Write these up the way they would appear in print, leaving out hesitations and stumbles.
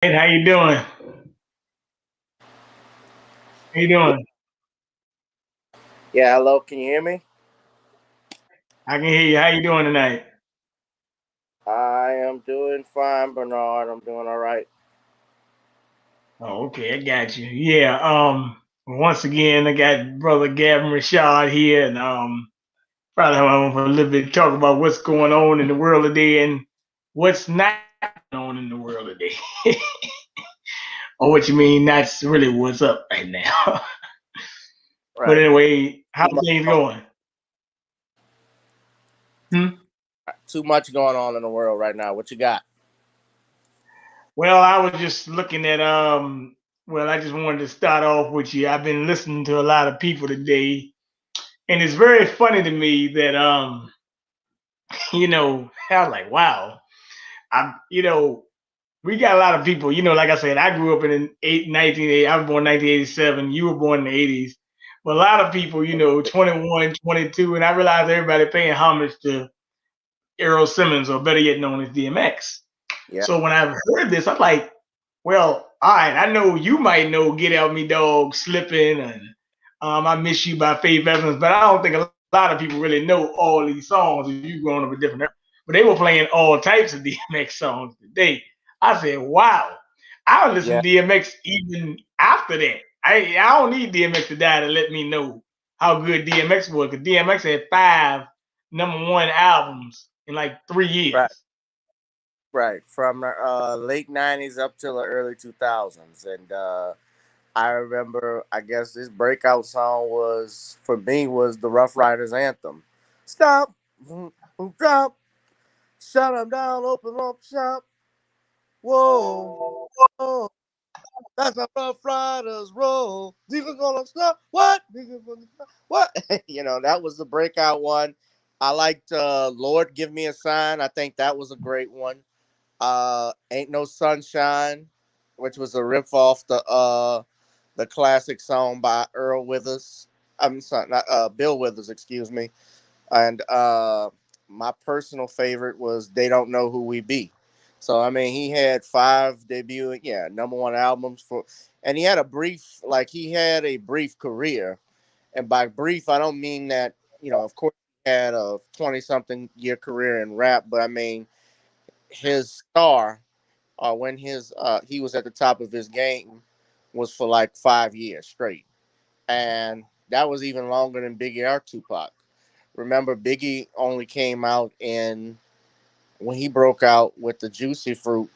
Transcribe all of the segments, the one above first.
Hey, how you doing? How you doing? Yeah, hello, can you hear me? I can hear you. How you doing tonight? I am doing fine, Bernard. I'm doing all right. Oh, okay, I got you. Yeah. Once again, I got brother Gavin Rashad here, and probably want for a little bit to talk about what's going on in the world today and what's not going on in the world today, or what you mean that's really what's up right now. But Right. anyway, how Too much, things going? Hmm? too much going on in the world right now. What you got? Well, I was just looking at well, I just wanted to start off with you. I've been listening to a lot of people today, and it's very funny to me that I was like, wow, we got a lot of people, like I said, I grew up in 1980, I was born in 1987, you were born in the 80s. But a lot of people, 21, 22, and I realize everybody paying homage to Errol Simmons, or better yet known as DMX. Yeah, So when I heard this, I'm like, well, all right, I know you might know Get Out Me Dog, Slipping, and I Miss You by Faith Evans, but I don't think a lot of people really know all these songs if you've grown up a different era. But they were playing all types of DMX songs today. I said, wow. I would listen yeah, to DMX even after that. I don't need DMX to die to let me know how good DMX was, because DMX had five number 1 albums in like 3 years. right, right. From the late '90s up till the early 2000s, and I remember. I guess this breakout song was for me was the Rough Riders anthem. Stop, drop, shut 'em down, open up shop. Whoa, whoa. That's a Rough Riders roll. Niggas gonna stop. What? Niggas gonna stop. What? That was the breakout one. I liked Lord Give Me a Sign. I think that was a great one. Ain't No Sunshine, which was a riff off the classic song by Earl Withers. I'm sorry, not Bill Withers, excuse me. And my personal favorite was They Don't Know Who We Be. So I mean, he had five debuting, yeah, number one albums for, and he had a brief career. And by brief, I don't mean that, of course, he had a 20 something year career in rap, but I mean his star, when he was at the top of his game, was for like 5 years straight, and that was even longer than Biggie or Tupac. Remember, Biggie only came out in when he broke out with the Juicy Fruit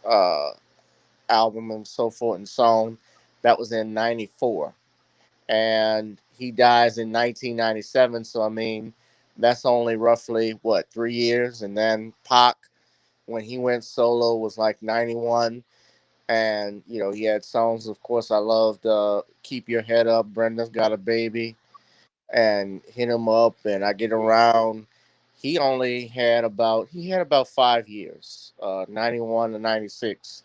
uh, album and so forth and so on. That was in '94, and he dies in 1997. So I mean, that's only roughly what 3 years. And then Pac, when he went solo, was like '91, and he had songs. Of course, I loved "Keep Your Head Up," "Brenda's Got a Baby," and "Hit 'Em Up," and "I Get Around." He had about 5 years, '91 to '96.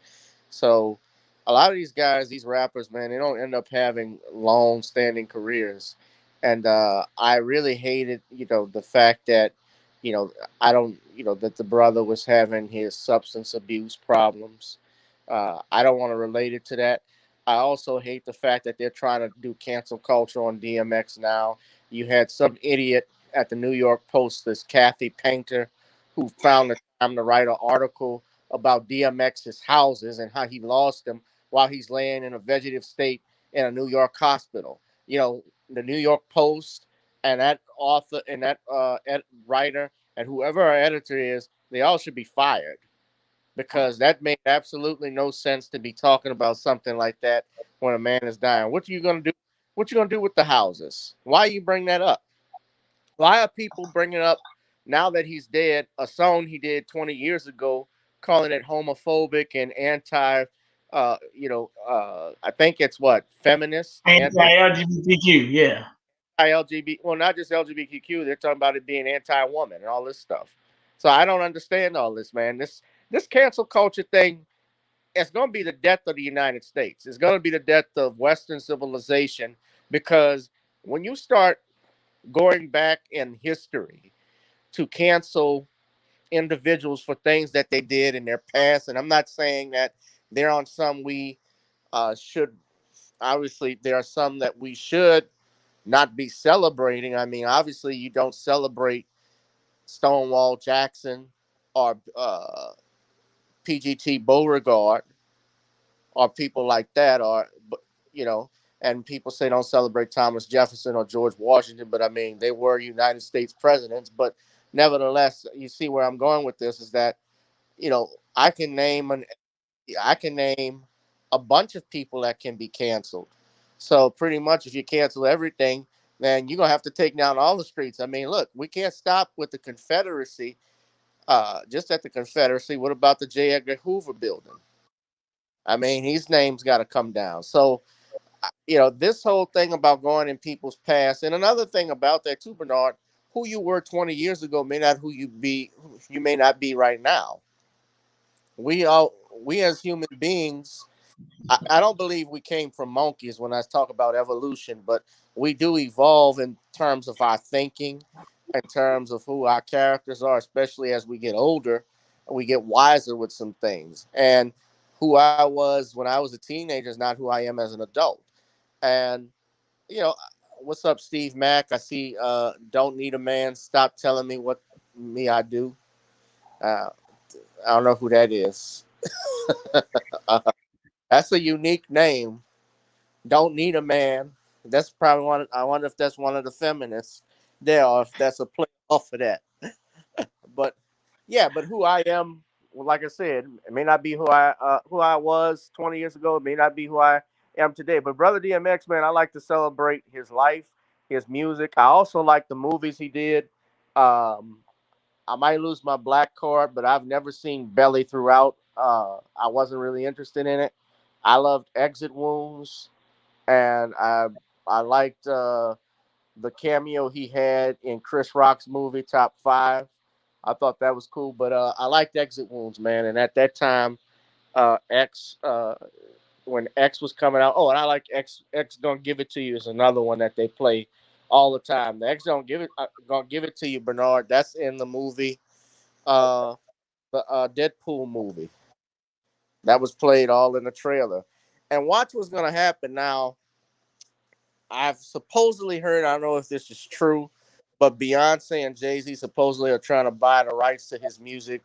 So a lot of these guys, these rappers, man, they don't end up having long standing careers. And I really hated, the fact that, you know, I don't, that the brother was having his substance abuse problems. I don't want to relate it to that. I also hate the fact that they're trying to do cancel culture on DMX now. You had some idiot at the New York Post, this Kathy Painter, who found the time to write an article about DMX's houses and how he lost them while he's laying in a vegetative state in a New York hospital. The New York Post and that author and that writer and whoever our editor is, they all should be fired, because that made absolutely no sense to be talking about something like that when a man is dying. What are you gonna do? What you gonna do with the houses? Why you bring that up? Why are people bringing up now that he's dead a song he did 20 years ago, calling it homophobic and anti? I think it's what feminist, Anti-LGBTQ, yeah. LGBT. Well, not just LGBTQ. They're talking about it being anti-woman and all this stuff. So I don't understand all this, man. This cancel culture thing, it's going to be the death of the United States. It's going to be the death of Western civilization, because when you start going back in history to cancel individuals for things that they did in their past, and I'm not saying that There are some we should, obviously, there are some that we should not be celebrating. I mean, obviously, you don't celebrate Stonewall Jackson or PGT Beauregard or people like that, or you know, and people say don't celebrate Thomas Jefferson or George Washington, but I mean they were United States presidents. But nevertheless, you see where I'm going with this is that you know I can name a bunch of people that can be canceled. So pretty much, if you cancel everything, then you're gonna have to take down all the streets. I mean, look, we can't stop with the Confederacy. Just at the Confederacy, what about the J. Edgar Hoover building? I mean, his name's got to come down. So, this whole thing about going in people's past, and another thing about that too, Bernard, who you were 20 years ago may not who you may not be right now. We as human beings, I don't believe we came from monkeys when I talk about evolution, but we do evolve in terms of our thinking, in terms of who our characters are, especially as we get older and we get wiser with some things. And who I was when I was a teenager is not who I am as an adult. And, you know, what's up, Steve Mack? I see Don't Need a Man. Stop telling me what me I do. Uh, I don't know who that is. uh, that's a unique name. Don't Need a Man. That's probably one. I wonder if that's one of the feminists there, or if that's a play off of that. But yeah, but who I am, well, like I said, it may not be who I was 20 years ago. It may not be who I am today. But brother DMX, man, I like to celebrate his life, his music. I also like the movies he did. Um, I might lose my black card, but I've never seen Belly throughout. I wasn't really interested in it. I loved Exit Wounds, and I liked the cameo he had in Chris Rock's movie Top Five. I thought that was cool, but I liked Exit Wounds, man. And at that time, X when X was coming out. Oh, and I like X Don't Give It to You is another one that they play all the time. The X Don't Give It to You, Bernard. That's in the movie, uh, the Deadpool movie. That was played all in the trailer. And watch what's gonna happen now. I've supposedly heard, I don't know if this is true, but Beyonce and Jay Z supposedly are trying to buy the rights to his music.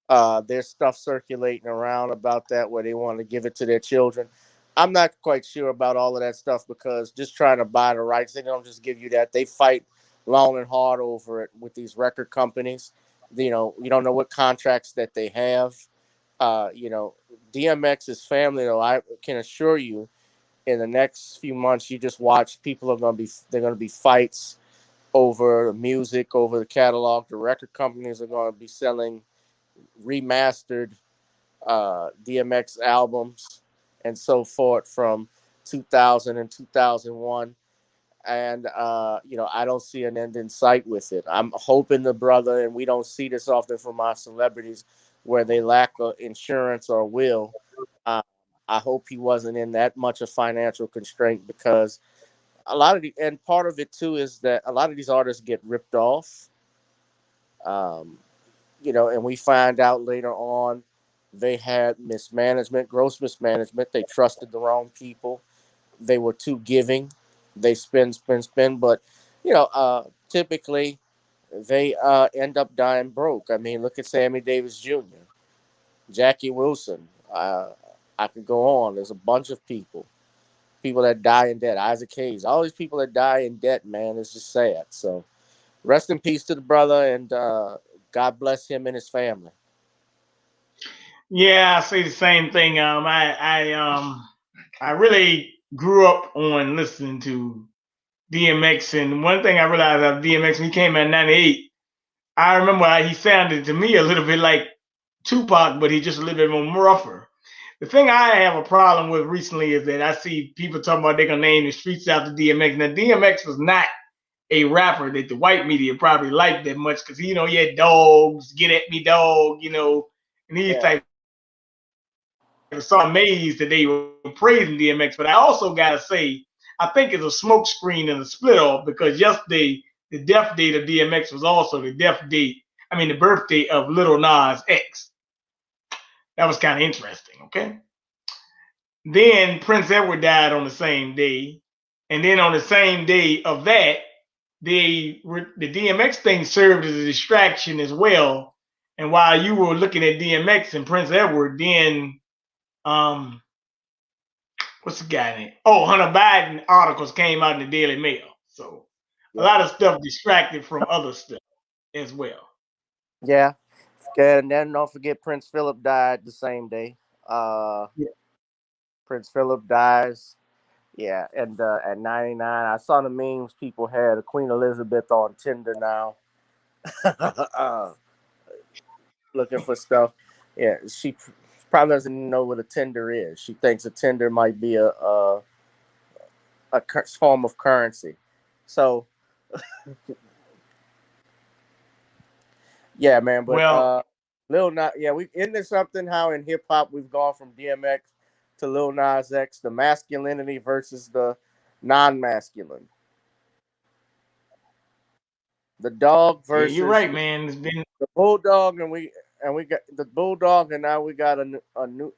There's stuff circulating around about that where they want to give it to their children. I'm not quite sure about all of that stuff because just trying to buy the rights, they don't just give you that. They fight long and hard over it with these record companies. You don't know what contracts that they have. You know, DMX's family, though, I can assure you, in the next few months, you just watch people are going to be they're going to be fights over music, over the catalog. The record companies are going to be selling remastered DMX albums and so forth from 2000 and 2001. And I don't see an end in sight with it. I'm hoping the brother, and we don't see this often from our celebrities, where they lack insurance or will. Uh, I hope he wasn't in that much of financial constraint because and part of it too is that a lot of these artists get ripped off. Um, and we find out later on they had mismanagement, gross mismanagement. They trusted the wrong people. They were too giving. They spend, spend, spend. But, typically they end up dying broke. I mean, look at Sammy Davis Jr., Jackie Wilson. I could go on. There's a bunch of people that die in debt. Isaac Hayes. All these people that die in debt, man, it's just sad. So rest in peace to the brother, and God bless him and his family. Yeah, I say the same thing. I really grew up on listening to DMX, and one thing I realized of DMX when he came in '98, I remember how he sounded to me a little bit like Tupac, but he just a little bit more rougher. The thing I have a problem with recently is that I see people talking about they're gonna name the streets after DMX. Now DMX was not a rapper that the white media probably liked that much because he had dogs, get at me dog, and these Yeah. type of songs. So I'm amazed that they were praising DMX. But I also gotta say, I think it's a smoke screen and a split off because yesterday the death date of DMX was also the birthday of Little Nas X. That was kind of interesting. Okay. Then Prince Edward died on the same day, and then on the same day of that, the DMX thing served as a distraction as well. And while you were looking at DMX and Prince Edward, then um, what's the guy name? Oh, Hunter Biden articles came out in the Daily Mail. So a Yeah, lot of stuff distracted from other stuff as well. yeah. And then don't forget Prince Philip died the same day. Uh, Yeah. Prince Philip dies. Yeah, and at 99, I saw the memes people had of Queen Elizabeth on Tinder now, uh, looking for stuff. Yeah, she probably doesn't even know what a Tinder is. She thinks a Tinder might be a form of currency. So yeah, man. But Well, Lil Nas, yeah, we isn't it something how in hip hop we've gone from DMX to Lil Nas X, the masculinity versus the non-masculine, the dog yeah, you're versus right, man. It's been the bulldog, and we got the bulldog, and now we got a new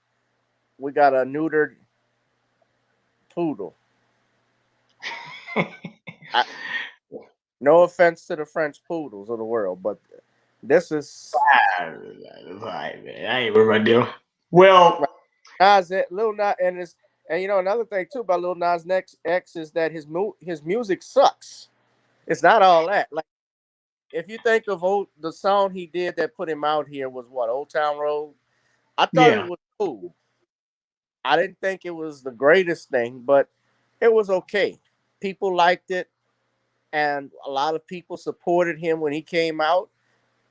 we got a neutered poodle. I, no offense to the French poodles of the world, but this is all right, man. I ain't worried about them. Well, right. Nas, Lil Nas, and you know another thing too about Lil Nas X is that his music sucks. It's not all that. Like if you think of the song he did that put him out here was what Old Town Road. I thought it yeah, was cool. I didn't think it was the greatest thing, but it was okay. People liked it, and a lot of people supported him when he came out.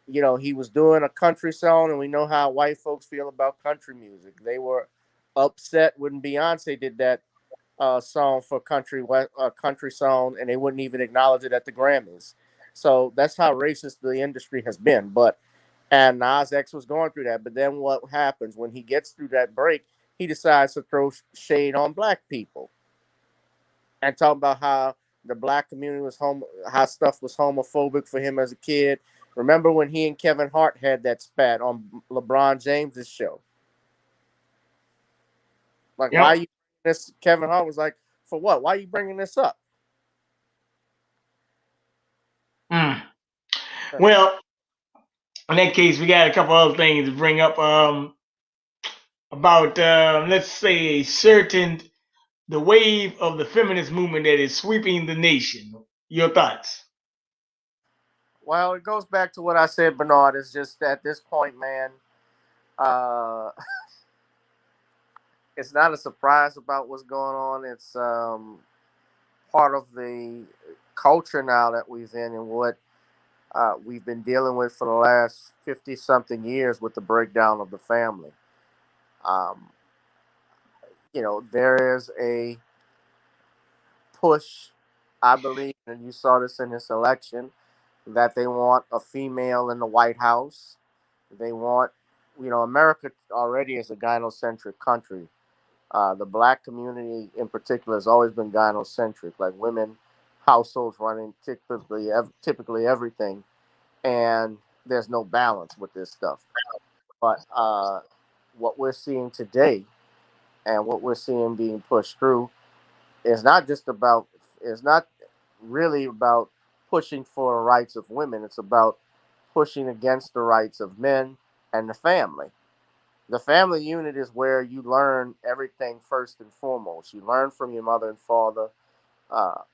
You know, he was doing a country song, and we know how white folks feel about country music. They were upset when Beyonce did that song for country song, and they wouldn't even acknowledge it at the Grammys. So that's how racist the industry has been. But and Nas X was going through that. But then what happens when he gets through that break? He decides to throw shade on black people and talk about how the black community was how stuff was homophobic for him as a kid. Remember when he and Kevin Hart had that spat on LeBron James's show? Like, why yep. you this? Kevin Hart was like, for what? Why are you bringing this up? Mm. Well, in that case, we got a couple other things to bring up. About let's say a certain the wave of the feminist movement that is sweeping the nation. Your thoughts? Well, it goes back to what I said, Bernard. It's just at this point, man, uh, it's not a surprise about what's going on. It's part of the culture now that we've in and what we've been dealing with for the last 50 something years with the breakdown of the family. Um, you know, there is a push, I believe, and you saw this in this election, that they want a female in the White House. They want, you know, America already is a gynocentric country. The black community in particular has always been gynocentric, like women households running typically everything, and there's no balance with this stuff. But what we're seeing today and what we're seeing being pushed through is not just about it's not really about pushing for the rights of women. It's about pushing against the rights of men and the family. The family unit is where you learn everything first and foremost. You learn from your mother and father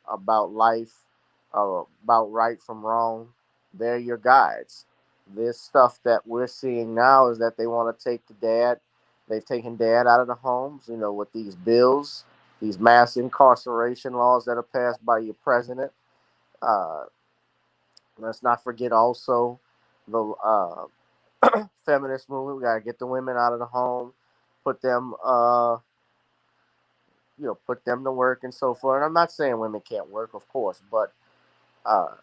about life, about right from wrong. They're your guides. This stuff that we're seeing now is that they want to take the dad. They've taken dad out of the homes, you know, with these bills, these mass incarceration laws that are passed by your president. Uh, let's not forget also the feminist movement. We got to get the women out of the home, put them, put them to work and so forth. And I'm not saying women can't work, of course, but uh,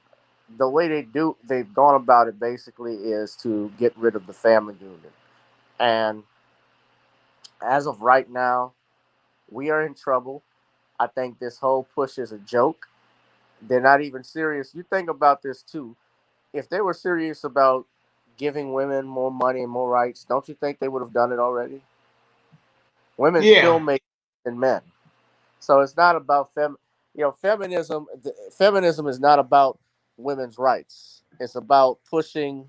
the way they've gone about it basically is to get rid of the family unit. And as of right now, we are in trouble. I think this whole push is a joke. They're not even serious. You think about this too. If they were serious about giving women more money and more rights, don't you think they would have done it already? Women still Yeah, make than men. So it's not about feminism. Feminism is not about women's rights. It's about pushing.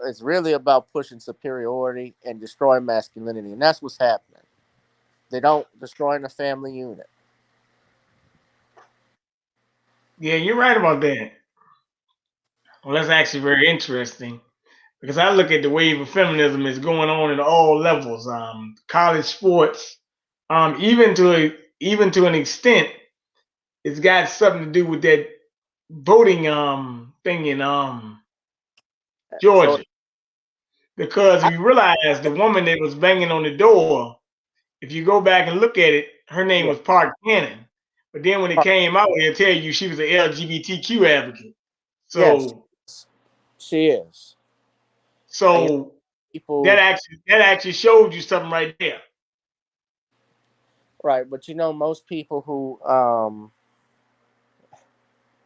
It's really about pushing superiority and destroying masculinity, and that's what's happening. They don't destroying the family unit. Yeah, you're right about that. Well, that's actually very interesting because I look at the wave of feminism is going on at all levels. College sports, even to an extent, it's got something to do with that voting thing in So Georgia. Because I, if you realize the woman that was banging on the door, if you go back and look at it, her name yeah, was Park Cannon. But then when it came out, they'll tell you she was an LGBTQ advocate. yes, So she is. And so people that actually showed you something right there. right, but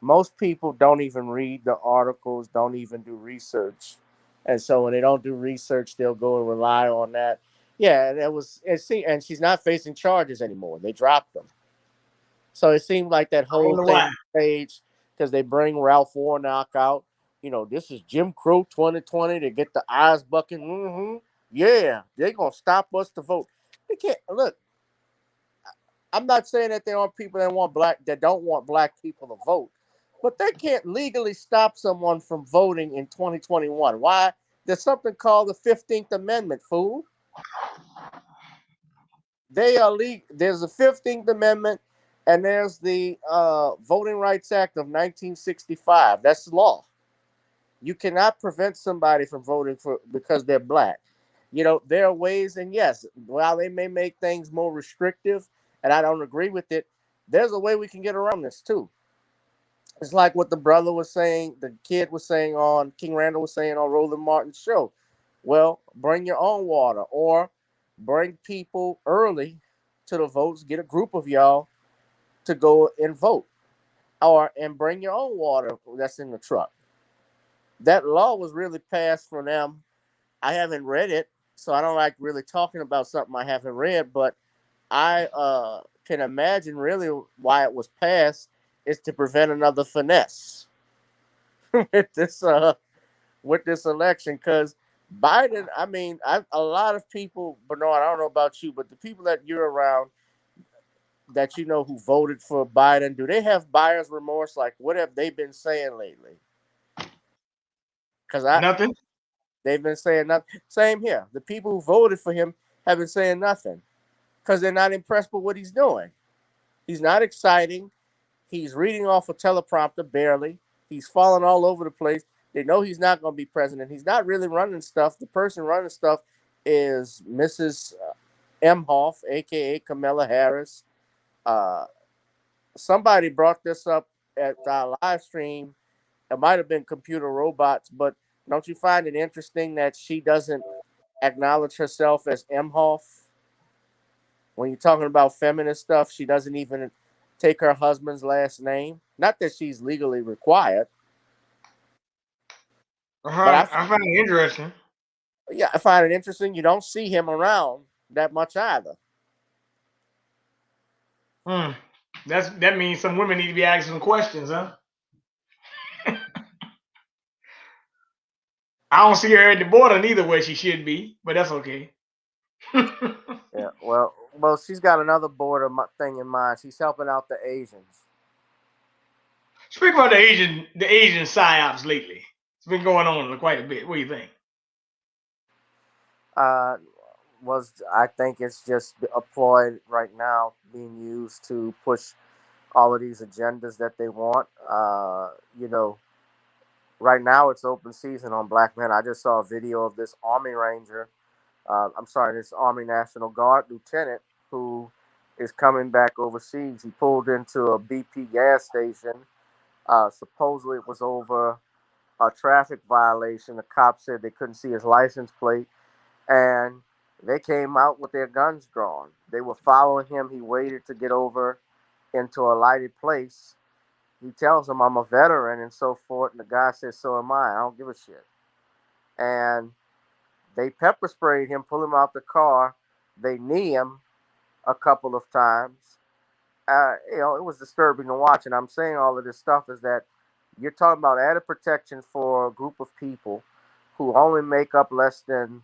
most people don't even read the articles, don't even do research. And so when they don't do research, they'll go and rely on that. Yeah, and she's not facing charges anymore. They dropped them. So it seemed like that I whole wonder thing why. was staged because they bring Ralph Warnock out. This is Jim Crow 2020 to get the eyes bucking. Yeah, they're gonna stop us to vote. They can't look. I'm not saying that there aren't people that don't want black people to vote, but they can't legally stop someone from voting in 2021. Why? There's something called the 15th Amendment, fool. There's the 15th Amendment, and there's the Voting Rights Act of 1965. That's law. You cannot prevent somebody from voting for because they're black. There are ways, and yes, while they may make things more restrictive, and I don't agree with it, there's a way we can get around this too. It's like what the brother was saying, the kid was saying on King Randall was saying on Roland Martin's show. Well, bring your own water or bring people early to the votes. Get a group of y'all to go and vote, or and bring your own water that's in the truck. That law was really passed for them. I haven't read it, so I don't like really talking about something I haven't read. But I can imagine really why it was passed is to prevent another finesse with this election because Biden. I mean, a lot of people, Bernard. I don't know about you, but the people that you're around that who voted for Biden, do they have buyer's remorse? Like, what have they been saying lately? Because Nothing. they've been saying nothing. Same here. The people who voted for him have been saying nothing because they're not impressed with what he's doing. He's not exciting. He's reading off a teleprompter barely. He's falling all over the place. They know he's not going to be president. He's not really running stuff. The person running stuff is Mrs. Emhoff, aka Kamala Harris. Uh, Somebody brought this up at our live stream. It might have been computer robots, but don't you find it interesting that she doesn't acknowledge herself as Emhoff? When you're talking about feminist stuff, she doesn't even take her husband's last name. Not that she's legally required, but I find it interesting. I find it interesting. You don't see him around that much either. Hmm. That means some women need to be asking some questions, huh? I don't see her at the border neither where she should be, but that's okay. Yeah, well, she's got another border thing in mind. She's helping out the Asians. Speak about the Asian psyops lately. It's been going on quite a bit. What do you think? Uh, I think it's just a ploy right now being used to push all of these agendas that they want. You know, right now it's open season on black men. I just saw a video of this Army Ranger. I'm sorry, this Army National Guard lieutenant who is coming back overseas. He pulled into a BP gas station. Supposedly it was over a traffic violation. The cops said they couldn't see his license plate, and they came out with their guns drawn. They were following him. He waited to get over into a lighted place. He tells them, I'm a veteran and so forth. And the guy says, so am I. I don't give a shit. And they pepper sprayed him, pull him out the car. They knee him. a couple of times. It was disturbing to watch. And I'm saying all of this stuff is that you're talking about added protection for a group of people who only make up less than,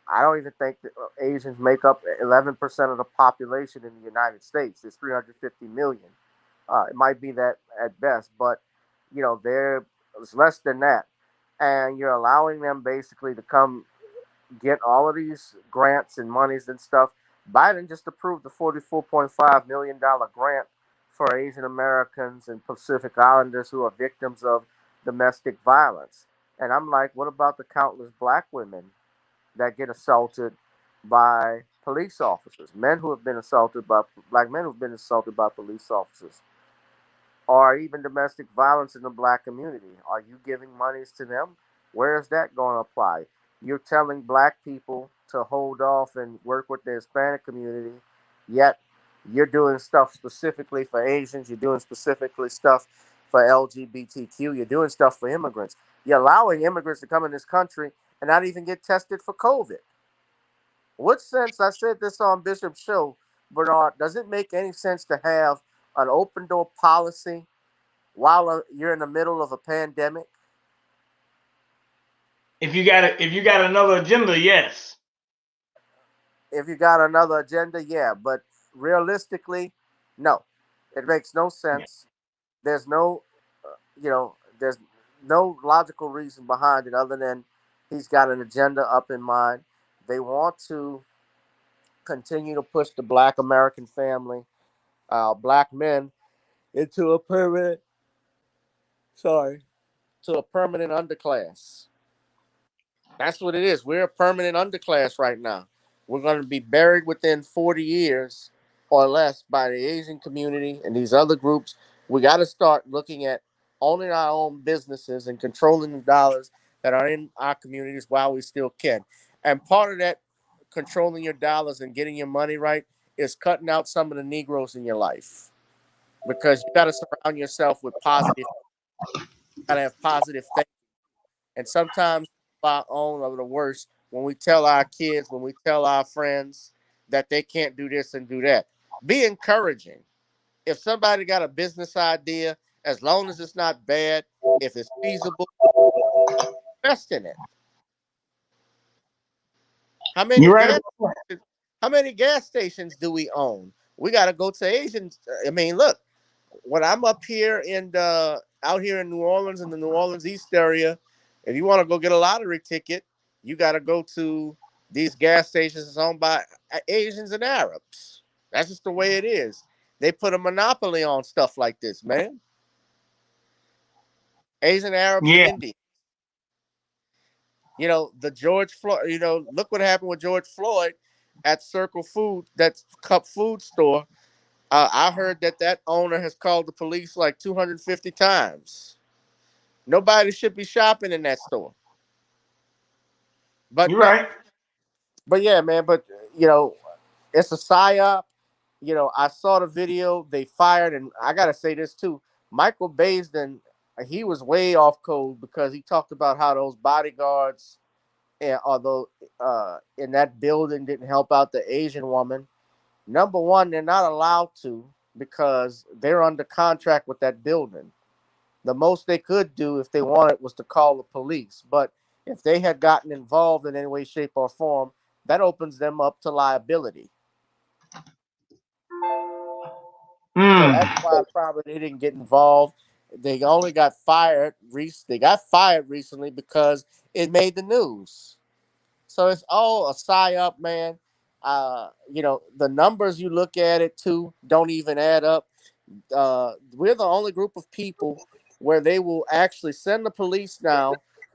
I don't even think that Asians make up 11% of the population in the United States. There's 350 million. It might be that at best, but there's less than that, and you're allowing them basically to come get all of these grants and monies and stuff. Biden just approved the $44.5 million grant for Asian Americans and Pacific Islanders who are victims of domestic violence. And I'm like, what about the countless black women that get assaulted by police officers? Men who have been assaulted by black men who've been assaulted by police officers, or even domestic violence in the black community. Are you giving monies to them? Where is that going to apply? You're telling black people to hold off and work with the Hispanic community, yet you're doing stuff specifically for Asians, you're doing specifically stuff for LGBTQ, you're doing stuff for immigrants. You're allowing immigrants to come in this country and not even get tested for COVID. What sense, I said this on Bishop's show, Bernard, does it make any sense to have an open door policy while you're in the middle of a pandemic? If you got another agenda, yes. If you got another agenda, yeah, but realistically, no. It makes no Yeah. sense. There's no, there's no logical reason behind it other than he's got an agenda up in mind. They want to continue to push the black American family, black men, into a permanent, sorry, to a permanent underclass. That's what it is. We're a permanent underclass right now. We're going to be buried within 40 years or less by the Asian community and these other groups. We got to start looking at owning our own businesses and controlling the dollars that are in our communities while we still can. And part of that, controlling your dollars and getting your money right, is cutting out some of the Negroes in your life, because you got to surround yourself with positive. You got to have positive things. And sometimes our own are the worst when we tell our kids, when we tell our friends that they can't do this and do that. Be encouraging. If somebody got a business idea, as long as it's not bad, if it's feasible, invest in it. How many You're right gas about how many gas stations do we own? We gotta go to Asians. I mean, look, when I'm up here in out here in New Orleans, in the New Orleans East area, if you want to go get a lottery ticket, you got to go to these gas stations owned by Asians and Arabs. That's just the way it is. They put a monopoly on stuff like this, man. Asian, Arabs, and yeah. Indians. The George Floyd. Look what happened with George Floyd at Circle Food, that Cup Food store. I heard that owner has called the police like 250 times. Nobody should be shopping in that store. But You're no, right. but yeah, man. But it's a psyop. I saw the video. They fired, and I gotta say this too. Michael Baisden, he was way off code because he talked about how those bodyguards, although in that building, didn't help out the Asian woman. Number one, they're not allowed to because they're under contract with that building. The most they could do if they wanted was to call the police. But if they had gotten involved in any way, shape, or form, that opens them up to liability. So Mm. that's why probably they didn't get involved. They only got fired. They got fired recently because it made the news. So it's all a psyop, man. The numbers you look at it too don't even add up. We're the only group of people where they will actually send the police now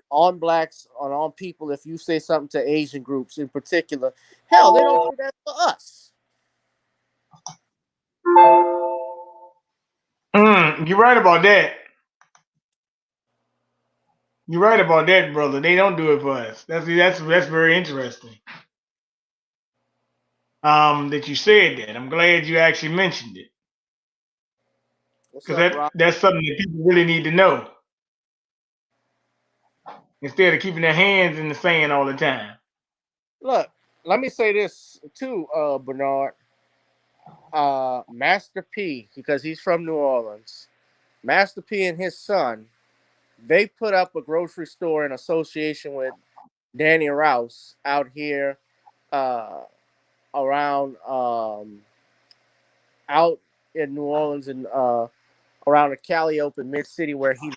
on blacks or on people if you say something to Asian groups in particular. Hell, they don't do that for us. You're right about that. You're right about that, brother. They don't do it for us. That's very interesting. That you said that. I'm glad you actually mentioned it What's because up, Rob? that's something that people really need to know instead of keeping their hands in the sand all the time. Look, let me say this too, Bernard. Master P, because he's from New Orleans, Master P and his son, they put up a grocery store in association with Danny Rouse out here uh, around out in New Orleans and around the Calliope Mid City where he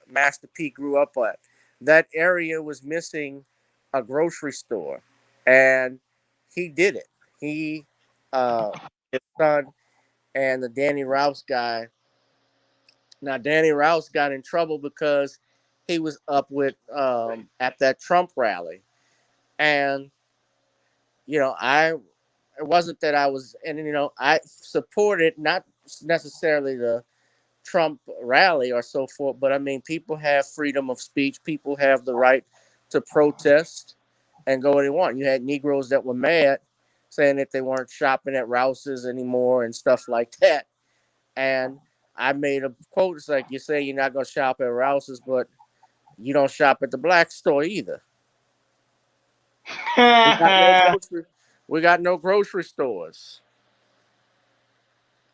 Master P grew up at. That area was missing a grocery store, and he did it. He, his son, and the Danny Rouse guy. Now Danny Rouse got in trouble because he was up with at that Trump rally, and I it wasn't that I was, and I supported not necessarily the Trump rally or so forth, but I mean, people have freedom of speech. People have the right to protest and go where they want. You had Negroes that were mad, saying that they weren't shopping at Rouse's anymore and stuff like that. And I made a quote. It's like, you say you're not going to shop at Rouse's, but you don't shop at the black store either. We got no grocery. We got no grocery stores.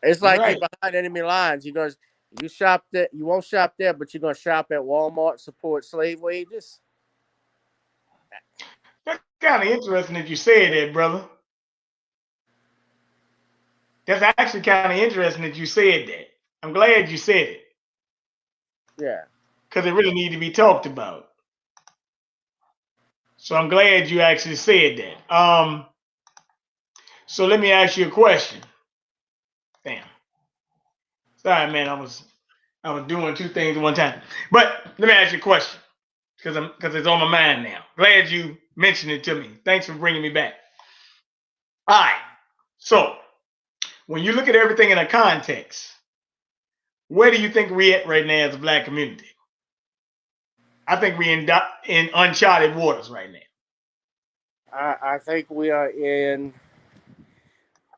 It's like you're Right. behind enemy lines. You shop there. You won't shop there, but you're gonna shop at Walmart. Support slave wages. That's kind of interesting that you said that, brother. That's actually kind of interesting that you said that. I'm glad you said it Yeah. because it really needs to be talked about. So I'm glad you actually said that. So let me ask you a question. Damn. Sorry, man. I was doing two things at one time. But let me ask you a question because it's on my mind now. Glad you mentioned it to me. Thanks for bringing me back. All right. So when you look at everything in a context, where do you think we at right now as a black community? I think we in uncharted waters right now. I think we are in.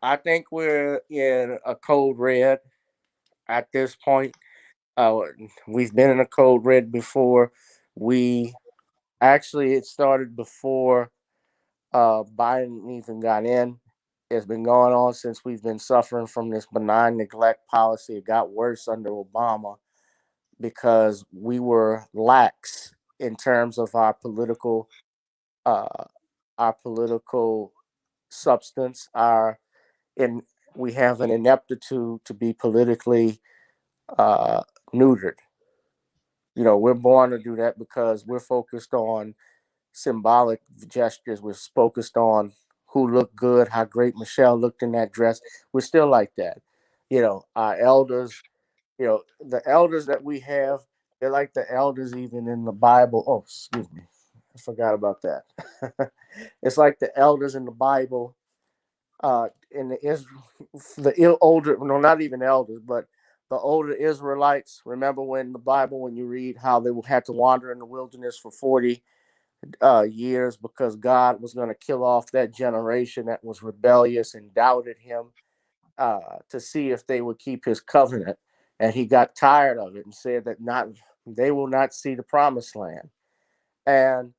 I think we're in a code red at this point. Uh, we've been in a code red before. We actually it started before Biden even got in. It's been going on since we've been suffering from this benign neglect policy. It got worse under Obama because we were lax in terms of uh, our political substance. In we have an ineptitude to be politically uh, neutered. We're born to do that because we're focused on symbolic gestures. We're focused on who looked good, how great Michelle looked in that dress. We're still like that. Our elders, the elders that we have, they're like the elders even in the Bible. Oh, excuse me. I forgot about that. It's like the elders in the Bible, in older, no, not even elders, but the older Israelites. Remember when the Bible, when you read how they had to wander in the wilderness for 40 years because God was going to kill off that generation that was rebellious and doubted him, to see if they would keep his covenant. And he got tired of it and said that not they will not see the promised land. And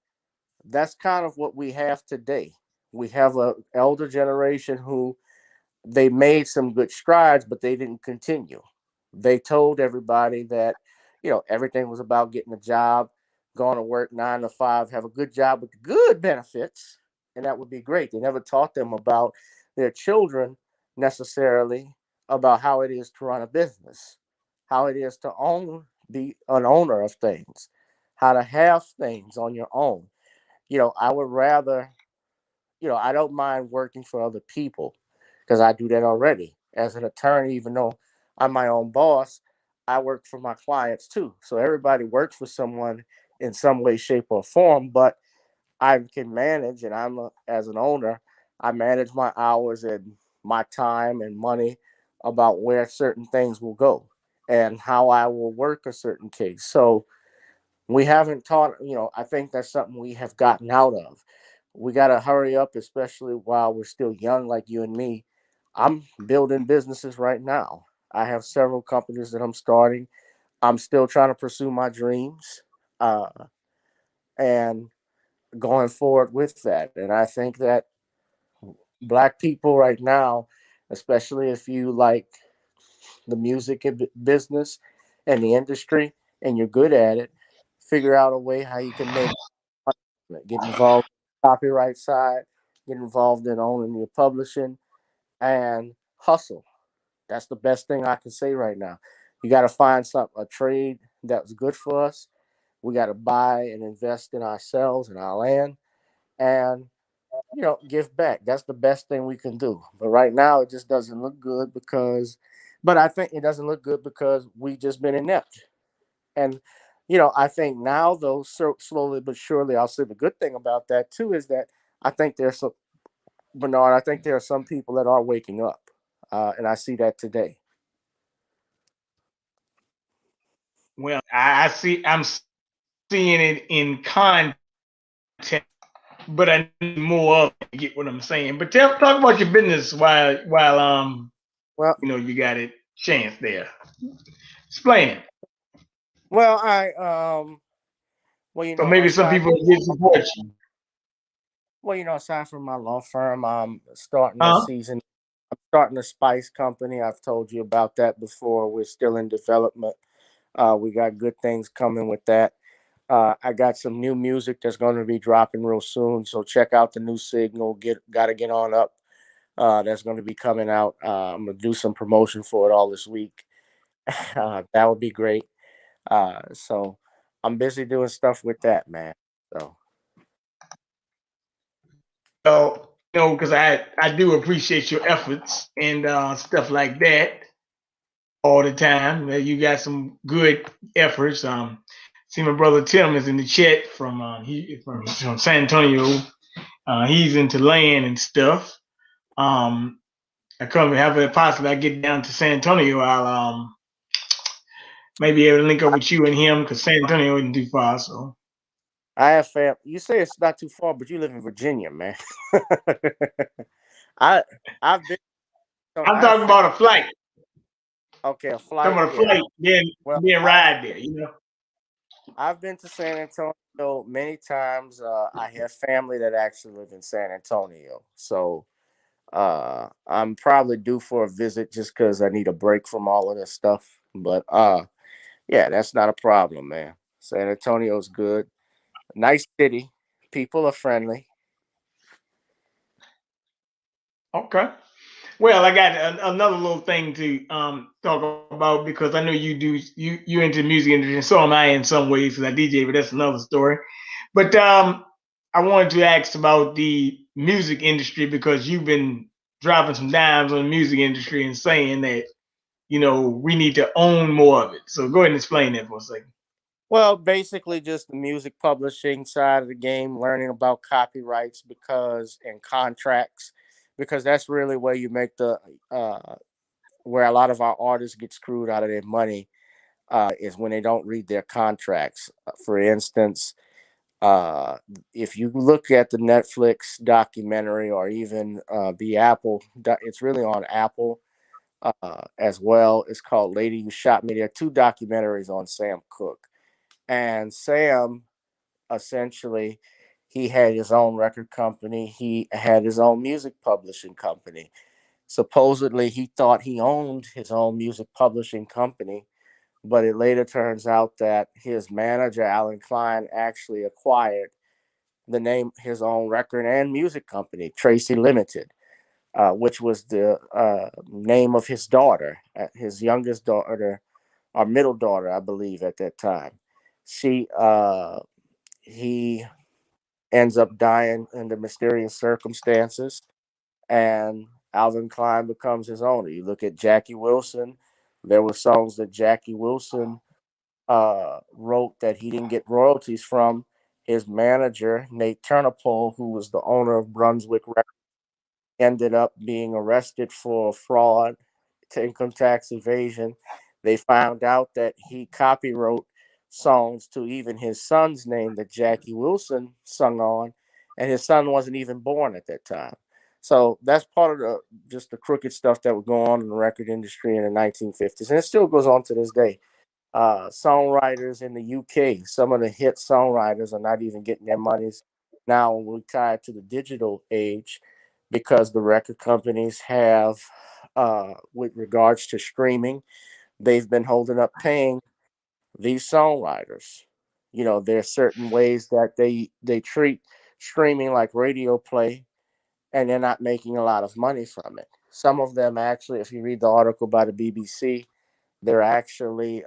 that's kind of what we have today. We have a elder generation who they made some good strides, but they didn't continue. They told everybody that, everything was about getting a job, going to work 9 to 5, have a good job with good benefits, and that would be great. They never taught them about their children necessarily, about how it is to run a business, how it is to be an owner of things, how to have things on your own. I would rather, I don't mind working for other people because I do that already. As an attorney, even though I'm my own boss, I work for my clients too. So everybody works for someone in some way, shape, or form, but I can manage, and as an owner, I manage my hours and my time and money about where certain things will go and how I will work a certain case. So we haven't taught, I think that's something we have gotten out of. We got to hurry up, especially while we're still young, like you and me. I'm building businesses right now. I have several companies that I'm starting. I'm still trying to pursue my dreams, uh, and going forward with that. And I think that black people right now, especially if you like the music business and the industry and you're good at it. Figure out a way how you can make money. Get involved in the copyright side, get involved in owning your publishing, and hustle. That's the best thing I can say right now. You got to find a trade that's good for us. We got to buy and invest in ourselves and our land, and give back. That's the best thing we can do. But right now, it just doesn't look good but I think it doesn't look good because we just been inept. And I think now though, slowly but surely, I'll say the good thing about that too is that I think there's some Bernard. I think there are some people that are waking up, and I see that today. Well, I'm seeing it in content, but I need more of it to get what I'm saying. But talk about your business while Well, you got a chance there. Explain it. well, I well, So maybe some aside people can support you. aside from my law firm, I'm starting a Huh? season. I'm starting a spice company. I've told you about that before. We're still in development. We got good things coming with that. I got some new music that's going to be dropping real soon. So check out the new signal. Gotta get on up. That's going to be coming out. I'm gonna do some promotion for it all this week. That would be great. So I'm busy doing stuff with that, man. So So because I do appreciate your efforts and stuff like that all the time. You got some good efforts. See my brother Tim is in the chat from San Antonio. He's into land and stuff. Um, I come have it possibly I get down to San Antonio, I'll maybe able to link up with you and him because San Antonio isn't too far. So I have fam. You say it's not too far, but you live in Virginia, man. I I've been. So I'm I have talking fam- about a flight. Okay, a Talking flight. about a Yeah. flight, Well, then ride there. I've been to San Antonio many times. I have family that actually live in San Antonio, so I'm probably due for a visit just because I need a break from all of this stuff. But yeah, that's not a problem, man. San Antonio's good, nice city, people are friendly. Okay. Well, I got another little thing to talk about because I know you into music industry, and so am I in some ways because I DJ, but that's another story. But I wanted to ask about the music industry because you've been dropping some dimes on the music industry and saying that we need to own more of it. So go ahead and explain that for a second. Well, basically just the music publishing side of the game, learning about copyrights and contracts, because that's really where you make the where a lot of our artists get screwed out of their money is when they don't read their contracts. For instance, uh, if you look at the Netflix documentary or even the it's really on Apple as well. It's called "Lady You Shot Me." There are two documentaries on Sam Cooke, and Sam essentially he had his own record company. He had his own music publishing company. Supposedly, he thought he owned his own music publishing company, but it later turns out that his manager, Alan Klein, actually acquired his own record and music company, Tracy Limited, which was the name of his daughter, his youngest daughter, or middle daughter, I believe, at that time. She, he ends up dying under mysterious circumstances, and Alvin Klein becomes his owner. You look at Jackie Wilson. There were songs that Jackie Wilson wrote that he didn't get royalties from. His manager, Nate Turnipole, who was the owner of Brunswick Records, ended up being arrested for fraud, to income tax evasion. They found out that he copywrote songs to even his son's name that Jackie Wilson sung on, and his son wasn't even born at that time. So that's part of the crooked stuff that was going on in the record industry in the 1950s, and it still goes on to this day. Songwriters in the UK, some of the hit songwriters are not even getting their monies now when we tie it to the digital age because the record companies have with regards to streaming. They've been holding up paying these songwriters. There's certain ways that they treat streaming like radio play, and they're not making a lot of money from it. Some of them actually, if you read the article by the BBC, they're actually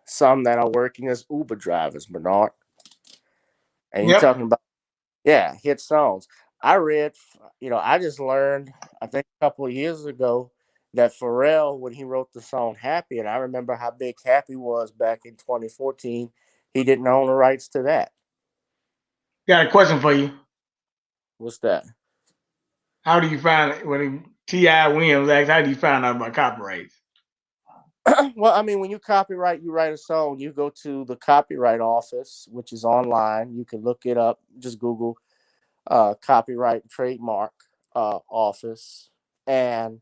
some that are working as Uber drivers, Bernard. And you're Yep. talking about, yeah, hit songs. I read, I just learned, I think a couple of years ago, that Pharrell, when he wrote the song Happy, and I remember how big Happy was back in 2014, he didn't own the rights to that. Got a question for you. What's that? How do you find it when T.I. Williams asks, how do you find out about copyrights? Well, I mean, when you copyright, you write a song, you go to the copyright office, which is online. You can look it up. Just Google copyright and trademark office and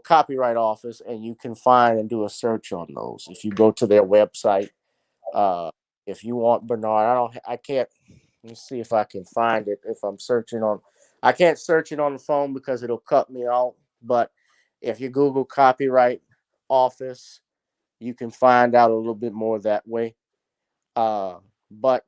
copyright office, and you can find and do a search on those. If you go to their website, uh, if you want, Bernard, I can't. Let me see if I can find it. If I'm searching on, I can't search it on the phone because it'll cut me out. But if you Google copyright office, you can find out a little bit more that way. But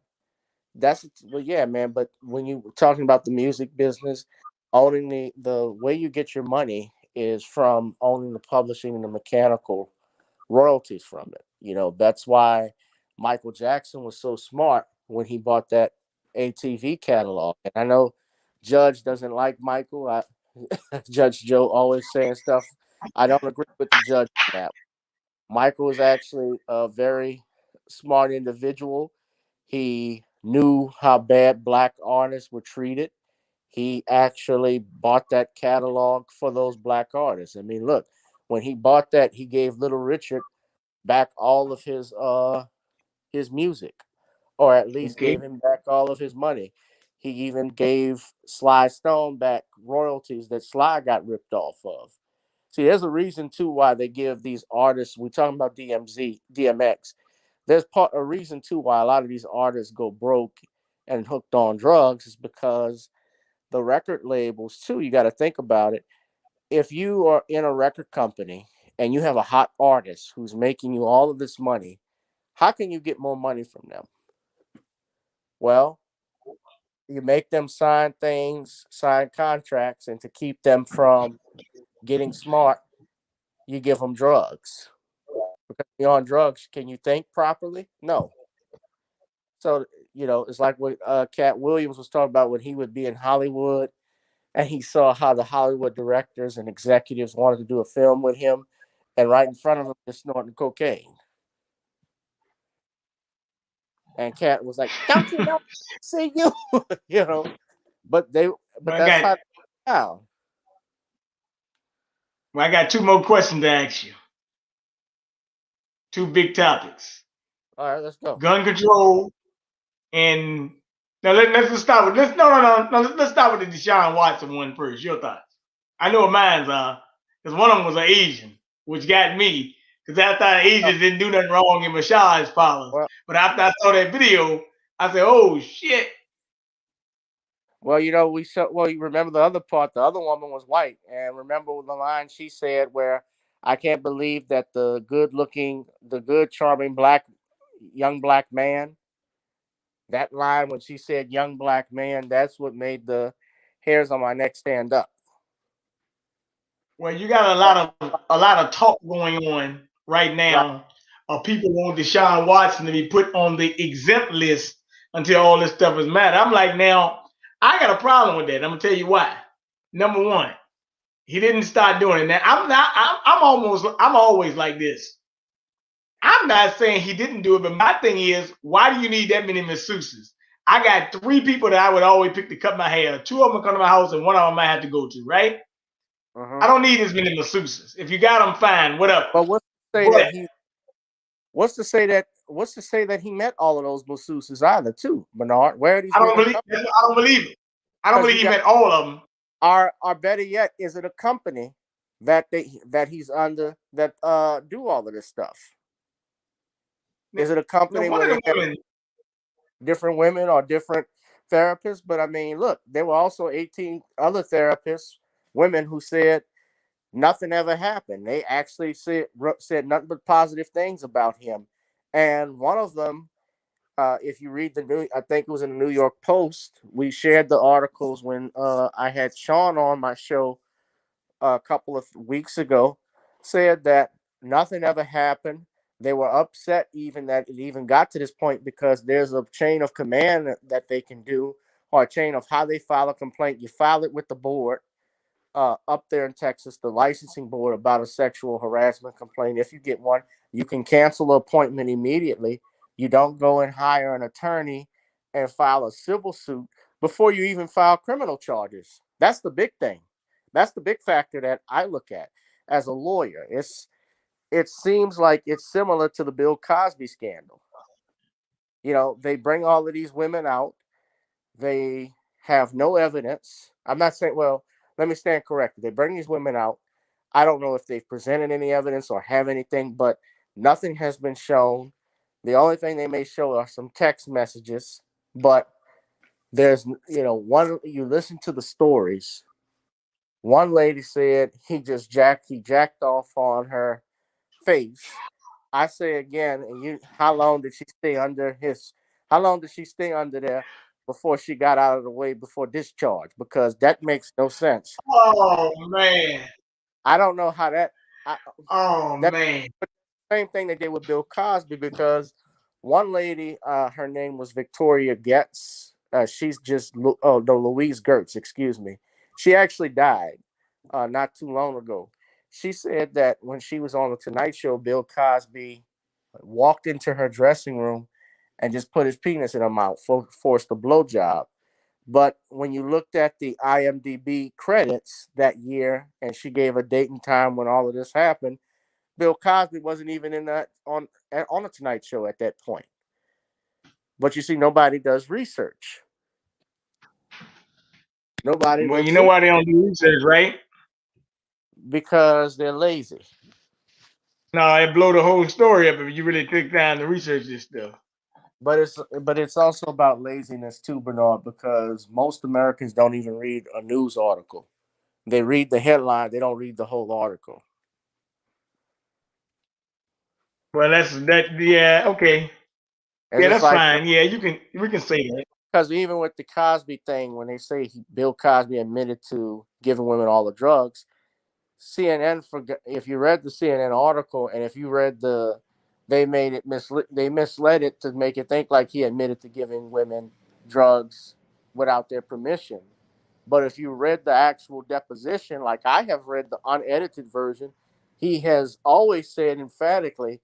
yeah, man. But when you were talking about the music business, owning the way you get your money is from owning the publishing and the mechanical royalties from it. That's why Michael Jackson was so smart when he bought that ATV catalog. And I know Judge doesn't like Michael. Judge Joe always saying stuff. I don't agree with the judge on that. Michael was actually a very smart individual. He knew how bad black artists were treated. He actually bought that catalog for those black artists. I mean, look, when he bought that, he gave Little Richard back all of his music, or at least Okay. gave him back all of his money. He even gave Sly Stone back royalties that Sly got ripped off of. See, there's a reason too why they give these artists. We're talking about DMX. There's a reason too why a lot of these artists go broke and hooked on drugs is because the record labels too. You got to think about it. If you are in a record company and you have a hot artist who's making you all of this money, how can you get more money from them? Well, you make them sign things, sign contracts, and to keep them from getting smart, you give them drugs. Because you're on drugs, can you think properly? No. So, it's like what Cat Williams was talking about when he would be in Hollywood and he saw how the Hollywood directors and executives wanted to do a film with him, and right in front of him, they're snorting cocaine. And Cat was like, "Don't you know? See you, you know." But they, but Well, I that's got how. How? well, I got two more questions to ask you. Two big topics: All right, let's go. gun control and now let's just start with let's no let's start with the Deshaun Watson one first. Your thoughts? I know what mine's are because one of them was an Asian, which got me because I thought Asians didn't do nothing wrong in massage parlors. Well, But after I saw that video, I said, "Oh shit!" well, we saw. Well, you remember the other part? The other woman was white, and remember the line she said, "Where I can't believe that the good, charming young black man." That line when she said "young black man," that's what made the hairs on my neck stand up. Well, you got That's a lot of talk going on right right. now of people want Deshaun Watson to be put on the exempt list until all this stuff is mad. I'm like, now I got a problem with that. I'm gonna tell you why. Number one, he didn't start doing it. Now I'm not. I'm always like this. I'm not saying he didn't do it, but my thing is, why do you need that many masseuses? I got three people that I would always pick to cut my hair. Two of them come to my house, and one of them I have to go to. Right? I Mm-hmm. don't need as many masseuses. If you got them, fine, whatever. But what's to say that But he? What's to say that he met all of those masseuses either too, Bernard? Where are these women come? I don't believe it. I don't Because believe you he got met all of them. or better yet, is it a company that he's under that do all of this stuff? Is it a Now company one where of they the have women, different women or different therapists? But I mean, look, there were also 18 other therapists women who said nothing ever happened. They actually said nothing but positive things about him. And one of them, if you read the new, I think it was in the New York Post. We shared the articles when I had Sean on my show a couple of weeks ago. Said that nothing ever happened. They were upset even that it even got to this point because there's a chain of command that they can do, or a chain of how they file a complaint. You file it with the board up there in Texas, the licensing board, about a sexual harassment complaint. If you get one, you can cancel the appointment immediately. You don't go and hire an attorney and file a civil suit before you even file criminal charges. That's the big thing. That's the big factor that I look at as a lawyer. It seems like it's similar to the Bill Cosby scandal. They bring all of these women out. They have no evidence. I'm not saying, well, let me stand corrected. They bring these women out. I don't know if they've presented any evidence or have anything, but nothing has been shown. The only thing they may show are some text messages, but there's, one, you listen to the stories. One lady said he jacked off on her face. I say again, and how long did she stay under there before she got out of the way before discharge? Because that makes no sense. Oh man. I don't know how I, Oh that man. same thing they did with Bill Cosby, because one lady, her name was Victoria Getz. She's just oh no, Louise Gertz, excuse me. She actually died not too long ago. She said that when she was on the Tonight Show, Bill Cosby walked into her dressing room and just put his penis in her mouth, forced a blowjob. But when you looked at the IMDb credits that year, and she gave a date and time when all of this happened, Bill Cosby wasn't even in that on the Tonight Show at that point. But you see, nobody does research. Nobody Well, you looks know in why they don't do research, right? because they're lazy. No, it blow the whole story up if you really take time to research this stuff. But it's also about laziness too, Bernard, because most Americans don't even read a news article. They read the headline, they don't read the whole article. Well, yeah, okay. It's Yeah, just that's like, fine. Yeah, we can say that. because even with the Cosby thing, when they say Bill Cosby admitted to giving women all the drugs, CNN forgot. If you read the CNN article, and if you read they misled it to make it think like he admitted to giving women drugs without their permission. But if you read the actual deposition, like I have read the unedited version, he has always said emphatically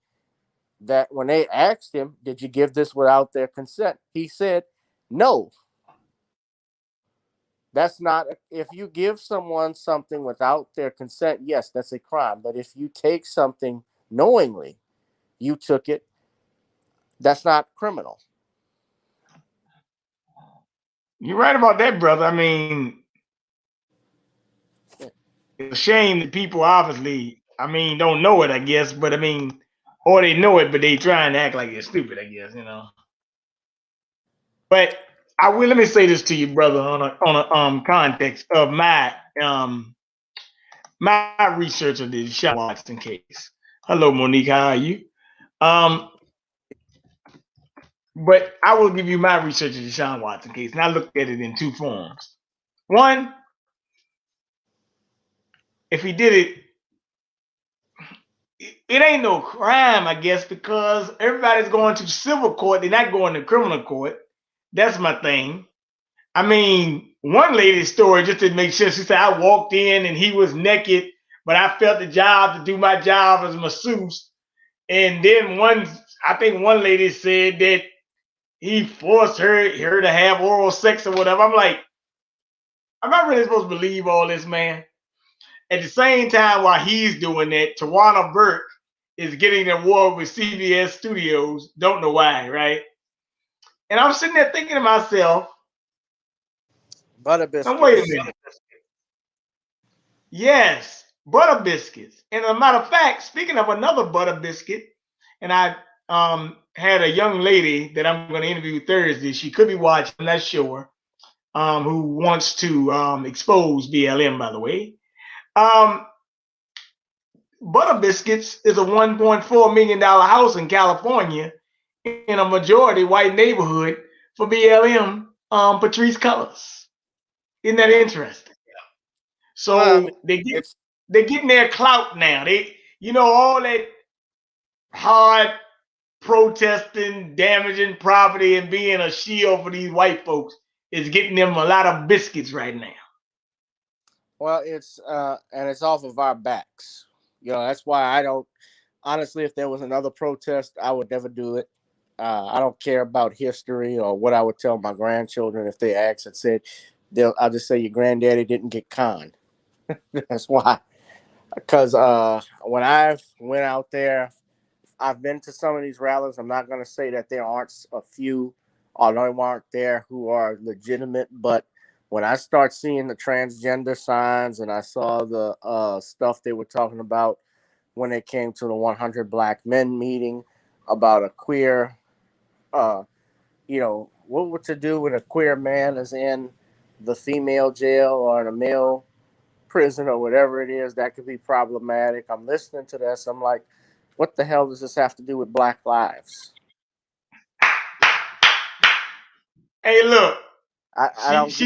that when they asked him, "Did you give this without their consent?" He said, "No, that's not, if you give someone something without their consent, yes, that's a crime. But if you take something knowingly, you took it, that's not criminal." You're right about that, brother. I mean, it's a shame that people obviously, I mean, don't know it, I guess, but I mean, or they know it, but they trying to act like it's stupid, I guess. But I will let me say this to you, brother, on a context of my research of the Deshaun Watson case. Hello, Monique, how are you? Um, but I will give you my research of the Deshaun Watson case, and I looked at it in two forms. One, if he did it, it ain't no crime, I guess, because everybody's going to civil court. They're not going to criminal court. That's my thing. I mean, one lady's story, just to make sure, she said, I walked in and he was naked, but I felt the job to do my job as a masseuse. And then I think one lady said that he forced her to have oral sex or whatever. I'm like, I'm not really supposed to believe all this, man. At the same time, while he's doing that, Tawana Burke is getting an award with CBS Studios. Don't know why, right? And I'm sitting there thinking to myself, Butter now wait a biscuits. minute. Yes, butter biscuits. And as a matter of fact, speaking of another butter biscuit, and I had a young lady that I'm going to interview Thursday. She could be watching, I'm not sure, who wants to expose BLM, by the way. Um, Butter Biscuits is a $1.4 million house in California in a majority white neighborhood for BLM Patrice Colors. Isn't that Yeah. interesting? Well, I mean, So it's they're getting their clout now. All that hard protesting, damaging property, and being a shield for these white folks is getting them a lot of biscuits right now. well, it's and it's off of our backs. That's why I don't. Honestly, if there was another protest, I would never do it. I don't care about history or what I would tell my grandchildren if they asked and said, I'll just say your granddaddy didn't get conned. That's why. Because when I went out there, I've been to some of these rallies. I'm not going to say that there aren't a few, although aren't there who are legitimate. But when I start seeing the transgender signs and I saw the stuff they were talking about when it came to the 100 Black Men meeting about a queer, uh, what to do when a queer man is in the female jail or in a male prison or whatever it is, that could be problematic. I'm listening to this. I'm like, what the hell does this have to do with Black lives? Hey, look, I she don't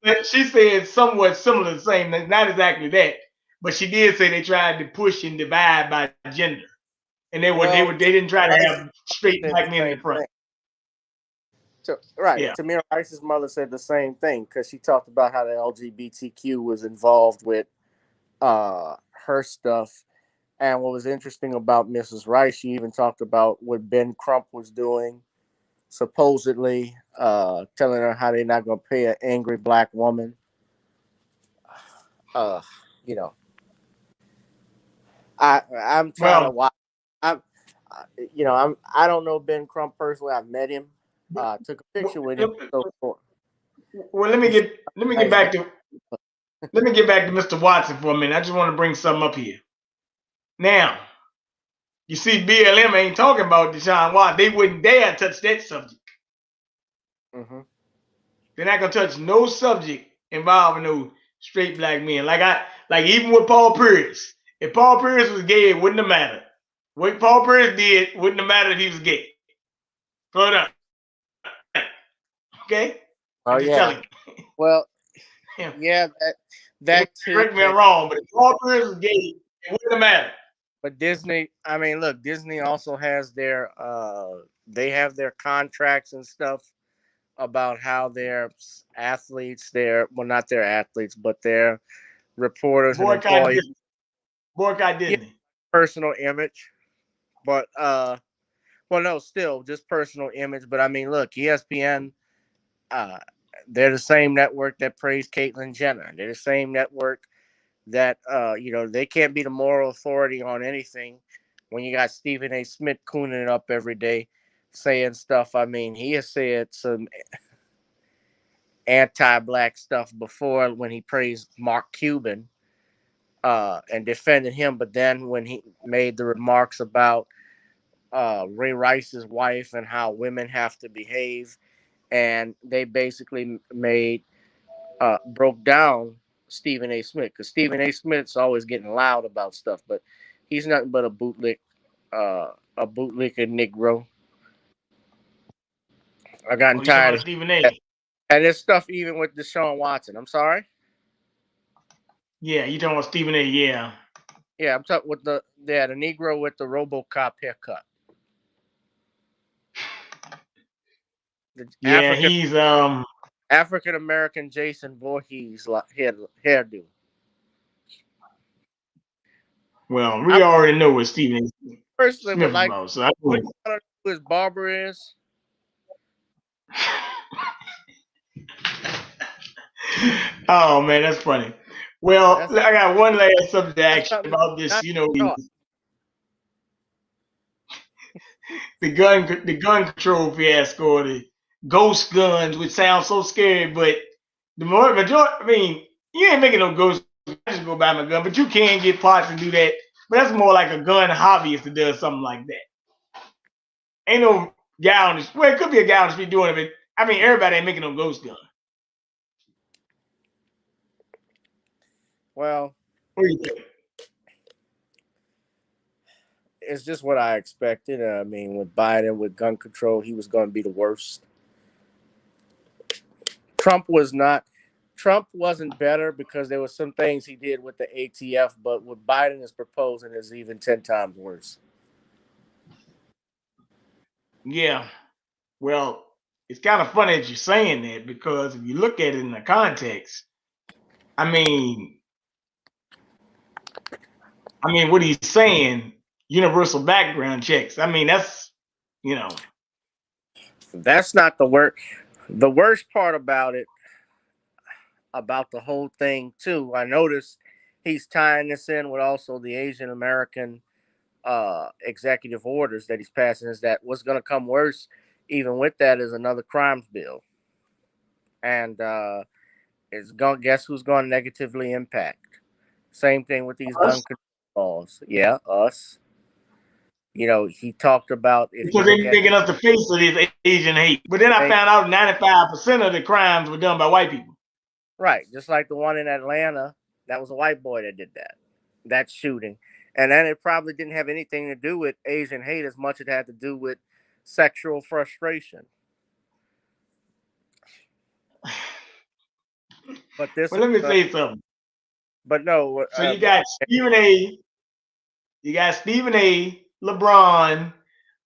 get. she said somewhat similar to the same, not exactly that, but she did say they tried to push and divide by gender, and Well, they didn't try to Rice's have mother straight said black the men in same the front. thing. Right, Yeah. Tamir Rice's mother said the same thing because she talked about how the LGBTQ was involved with her stuff. And what was interesting about Mrs. Rice, she even talked about what Ben Crump was doing, supposedly telling her how they're not going to pay an angry black woman. Uh, you know, I'm trying to Well, watch. I'm, I don't know Ben Crump personally. I've met him. Took a picture with him. So forth. well, He seems let me like a get nice guy. back to Mr. Watson for a minute. I just want to bring something up here. Now, you see, BLM ain't talking about Deshaun Watson. They wouldn't dare touch that subject. Mm-hmm. They're not gonna touch no subject involving no straight black men. Like even with Paul Pierce. If Paul Pierce was gay, it wouldn't have mattered. What Paul Pierce did wouldn't have mattered if he was gay. Hold up. Okay? Oh I'm just yeah. telling Well, you. yeah. That too. Correct me if I'm wrong, but if Paul Pierce was gay, it wouldn't have mattered. But Disney, I mean, look, Disney also has their they have their contracts and stuff about how their athletes, their well, not their athletes, but their reporters and Boycott employees, Disney. Boycott yeah, Disney. personal image. But well, no, still just personal image. But I mean, look, ESPN, uh, they're the same network that praised Caitlyn Jenner. They're the same network that they can't be the moral authority on anything when you got Stephen A. Smith cooning it up every day, saying stuff. I mean, he has said some anti-black stuff before when he praised Mark Cuban and defended him, but then when he made the remarks about Ray Rice's wife and how women have to behave, and they basically made broke down Stephen A. Smith because Stephen A. Smith's always getting loud about stuff, but he's nothing but a bootlicker Negro. I gotten Oh, you talking tired about of Stephen that. A? And there's stuff even with Deshaun Watson. I'm sorry. Yeah, you talking about Stephen A? Yeah. Yeah, I'm talking with the Negro with the RoboCop haircut, the Yeah, he's African American Jason Voorhees hairdo. well, I we already know what Stephen A. personally would Smith like about, so I what think you want to know who his barber is. oh man, that's funny. Well, That's I got one last subject to that's ask you something about this. not thought. The gun control fiasco, the ghost guns, which sounds so scary, but the more majority, I mean, you ain't making no ghost. I just go buy my gun, but you can get parts and do that. But that's more like a gun hobbyist that does something like that. Ain't no guy on the well, it could be a guy on the street doing it, but I mean, everybody ain't making no ghost gun. Well. What do you think? It's just what I expected. I mean, with Biden with gun control, he was going to be the worst. Trump was not. Trump wasn't better because there were some things he did with the ATF, but what Biden is proposing is even 10 times worse. Yeah. Well, it's kind of funny that you're saying that because if you look at it in the context, I mean, what he's saying, universal background checks. I mean, that's you know, That's not the worst. The worst part about it, about the whole thing, too, I noticed he's tying this in with also the Asian American executive orders that he's passing. Is that what's going to come worse? Even with that, is another crimes bill, and it's going. Guess who's going to negatively impact? Same thing with these gun us control laws. Yeah, us. He talked about if you because they're look at making the us the face of this Asian hate. But then I found out 95% of the crimes were done by white people. right, just like the one in Atlanta, that was a white boy that did that shooting, and then it probably didn't have anything to do with Asian hate as much as it had to do with sexual frustration. But this Well, is, let me say something. but no, So you got Stephen A, LeBron,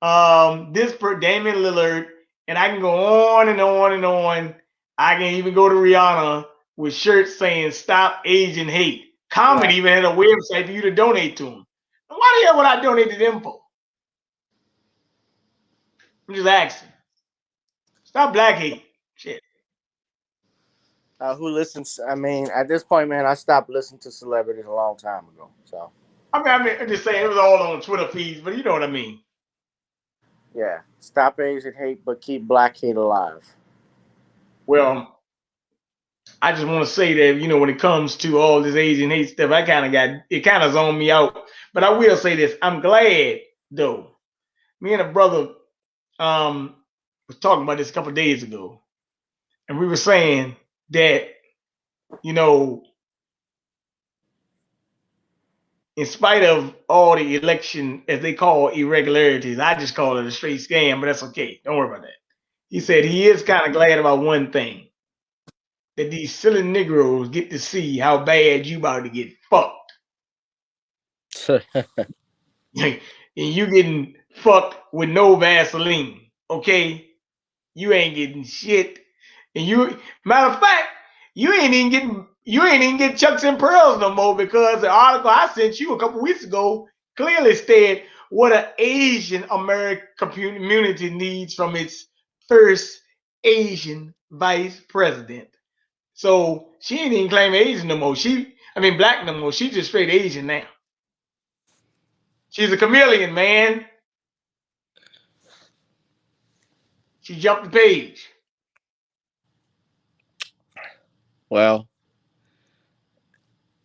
Damian Lillard, and I can go on and on and on. I can even go to Rihanna with shirts saying "Stop Asian Hate." Common right. even had a website for you to donate to them. Why the hell would I donate to them for? I'm just asking. Stop black hate. Shit. Who listens? I mean, at this point, man, I stopped listening to celebrities a long time ago. So I'm just saying it was all on Twitter feeds, but you know what I mean. yeah, stop Asian hate, but keep black hate alive. Well, I just want to say that when it comes to all this Asian hate stuff, I kind of zoned me out. But I will say this: I'm glad though. Me and a brother um was talking about this a couple of days ago, and we were saying that you know, in spite of all the election, as they call irregularities, I just call it a straight scam, but that's okay. Don't worry about that. He said he is kind of glad about one thing, that these silly Negroes get to see how bad you about to get fucked. And you getting fucked with no Vaseline, okay? You ain't getting shit. And matter of fact, you ain't even getting Chucks and Pearls no more because the article I sent you a couple weeks ago clearly stated what an Asian American community needs from its first Asian vice president. So she ain't even claiming Asian no more. Black no more. She's just straight Asian now. She's a chameleon, man. She jumped the page. Well,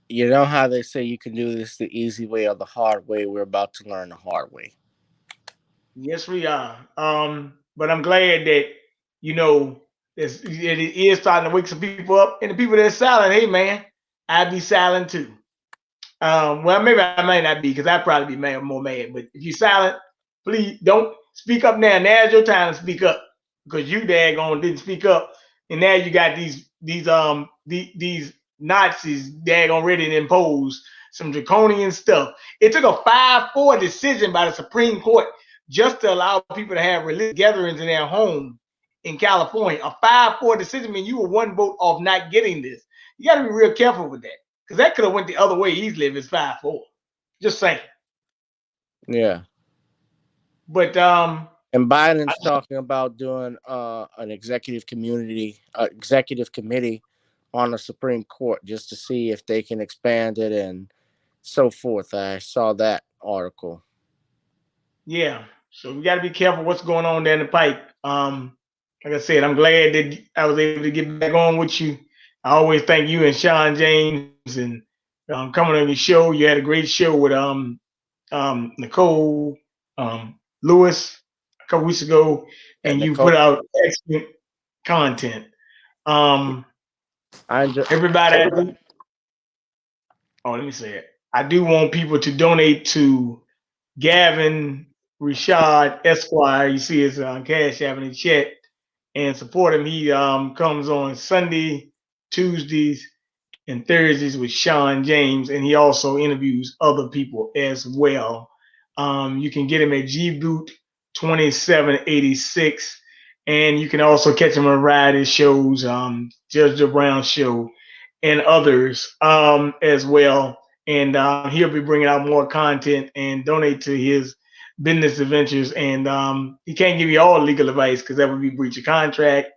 you know how they say you can do this the easy way or the hard way. We're about to learn the hard way. Yes, we are. But I'm glad that you know it is starting to wake some people up, and the people that are silent, hey man, I'd be silent too. Well, maybe I might not be because I'd probably be more mad. But if you're silent, please don't speak up now. Now's your time to speak up because you daggone didn't speak up, and now you got these Nazis daggone ready to impose some draconian stuff. It took a 5-4 decision by the Supreme Court just to allow people to have religious gatherings in their home in California. A 5-4 decision means you were one vote off not getting this. You got to be real careful with that because that could have went the other way easily if it's 5-4. Just saying. Yeah. But And Biden's talking about doing an executive committee on the Supreme Court just to see if they can expand it and so forth. I saw that article. yeah, so we got to be careful what's going on there in the pipe. Like I said, I'm glad that I was able to get back on with you. I always thank you and Sean James and coming on your show. You had a great show with Nicole Lewis a couple weeks ago, And and you Nicole, put out excellent content. Um, I enjoy, everybody, Oh, let me say it. I do want people to donate to Gavin Rashad Esquire. You see his cash app in the chat and support him. He comes on Sunday, Tuesdays, and Thursdays with Sean James, and he also interviews other people as well. You can get him at gboot 2786, and you can also catch him on variety shows, Judge the Brown Show, and others as well. And he'll be bringing out more content and donate to his business adventures. And he can't give you all legal advice because that would be breach of contract,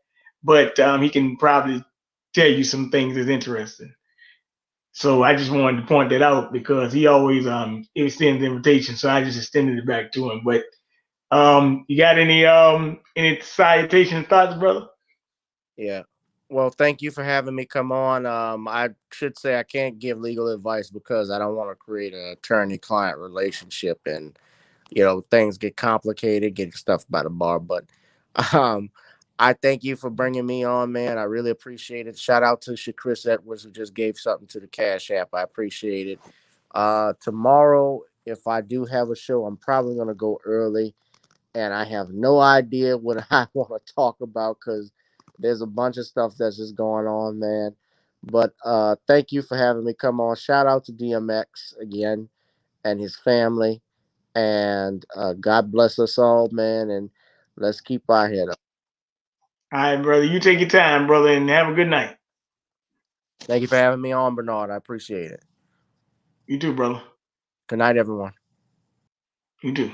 but he can probably tell you some things that's interesting. So I just wanted to point that out because he always extends the invitation. So I just extended it back to him. But you got any salutation thoughts, brother? Yeah. Well, thank you for having me come on. I should say I can't give legal advice because I don't want to create an attorney-client relationship, and things get complicated, getting stuff by the bar. But um, I thank you for bringing me on, man. I really appreciate it. Shout out to Chris Edwards who just gave something to the Cash App. I appreciate it. Tomorrow, if I do have a show, I'm probably gonna go early, and I have no idea what I want to talk about because there's a bunch of stuff that's just going on, man. But thank you for having me come on. Shout out to DMX again and his family, and God bless us all, man. And let's keep our head up. All right, brother. You take your time, brother, and have a good night. Thank you for having me on, Bernard. I appreciate it. You too, brother. Good night, everyone. You too.